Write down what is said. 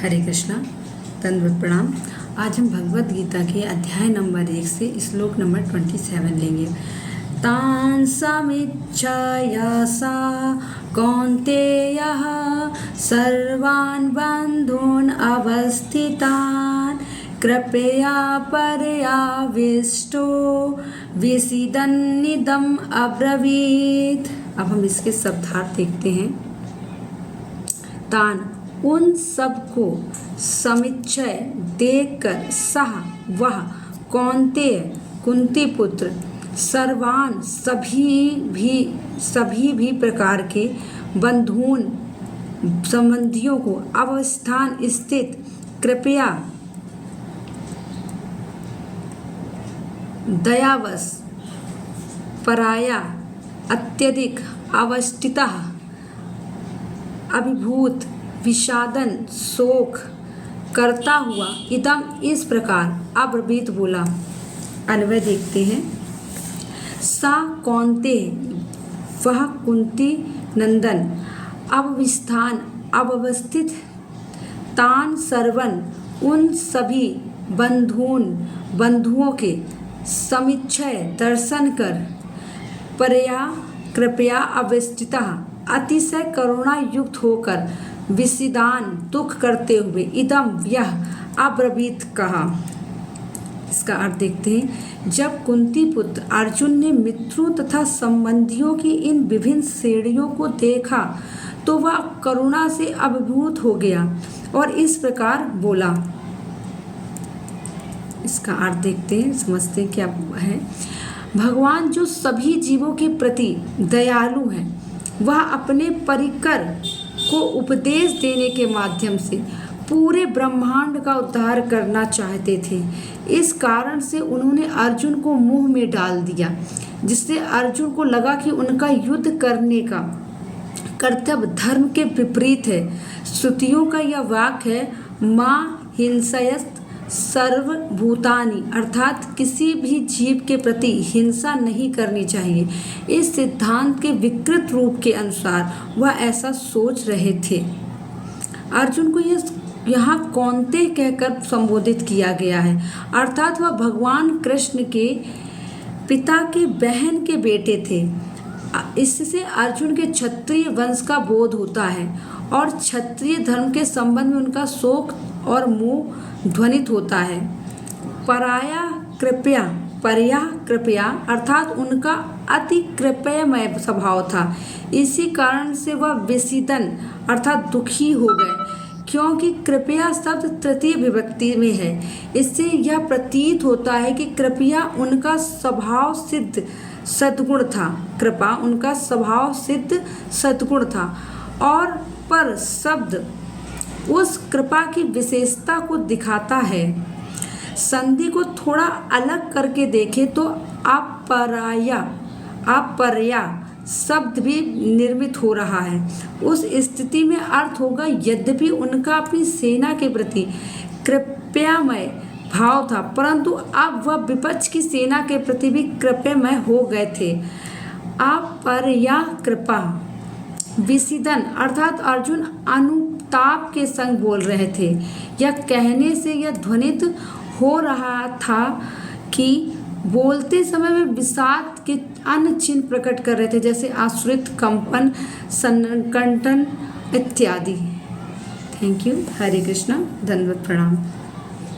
हरे कृष्णा, दंडवत प्रणाम। आज हम भगवत गीता के अध्याय नंबर 1 से श्लोक नंबर 27 लेंगे। तान् समिच्छया सा कौन्तेयः सर्वान् बन्धून् अवस्थितान् कृपया पर्याविष्टो विसीदन्निदम् अब्रवीत्। अब हम इसके शब्दार्थ देखते हैं। तान उन सबको समिच्छय देखकर सह वह कौन्तेय कुंती पुत्र सर्वान सभी भी प्रकार के बंधुओं संबंधियों को अवस्थान स्थित कृपया दयावश पराया अत्यधिक अवस्थितः अभिभूत विषादन शोक करता हुआ इदम इस प्रकार अब्रवीत बोला। अन्वय देखते हैं। सा कौन्ते वह कुंती नंदन अवस्थित तान सर्वन उन सभी बंधुओं के समिच्छय दर्शन कर परया कृपया अवस्थितः अतिशय करुणा युक्त होकर विषादान दुख करते हुए इदम यह अब्रवीत कहा। इसका अर्थ देखते हैं। जब कुंती पुत्र अर्जुन ने मित्रों तथा संबंधियों की इन विभिन्न श्रेणियों को देखा तो वह करुणा से अभिभूत हो गया और इस प्रकार बोला। इसका अर्थ देखते हैं, समझते हैं क्या है। भगवान जो सभी जीवों के प्रति दयालु हैं, वह अपने परिकर को उपदेश देने के माध्यम से पूरे ब्रह्मांड का उद्धार करना चाहते थे। इस कारण से उन्होंने अर्जुन को मुंह में डाल दिया, जिससे अर्जुन को लगा कि उनका युद्ध करने का कर्तव्य धर्म के विपरीत है। श्रुतियों का यह वाक्य है, मां हिंसयस्त सर्वभूतानि, अर्थात किसी भी जीव के प्रति हिंसा नहीं करनी चाहिए। इस सिद्धांत के विकृत रूप के अनुसार वह ऐसा सोच रहे थे। अर्जुन को यहाँ कौन्ते कहकर संबोधित किया गया है, अर्थात वह भगवान कृष्ण के पिता के बहन के बेटे थे। इससे अर्जुन के क्षत्रिय वंश का बोध होता है और क्षत्रिय धर्म के संबंध में उनका शोक और मोह ध्वनित होता है। परया कृपया अर्थात उनका अति कृपयामय स्वभाव था। इसी कारण से वह विषीदन अर्थात दुखी हो गए, क्योंकि कृपया शब्द तृतीय विभक्ति में है। इससे यह प्रतीत होता है कि कृपया उनका स्वभाव सिद्ध सद्गुण था। कृपा उनका स्वभाव सिद्ध सद्गुण था और पर शब्द उस कृपा की विशेषता को दिखाता है। संधि को थोड़ा अलग करके देखें तो अपरया शब्द भी निर्मित हो रहा है। उस स्थिति में अर्थ होगा, यद्यपि उनका अपनी सेना के प्रति कृपयामय भाव था, परंतु अब वह विपक्ष की सेना के प्रति भी कृपयामय हो गए थे। अपरया कृपा विषीदन अर्थात अर्जुन अनुताप के संग बोल रहे थे। यह कहने से यह ध्वनित हो रहा था कि बोलते समय वे विषाद के अन्य चिन्ह प्रकट कर रहे थे, जैसे आश्रित, कंपन, संकटन इत्यादि। Thank you. हरे कृष्णा, दंडवत प्रणाम।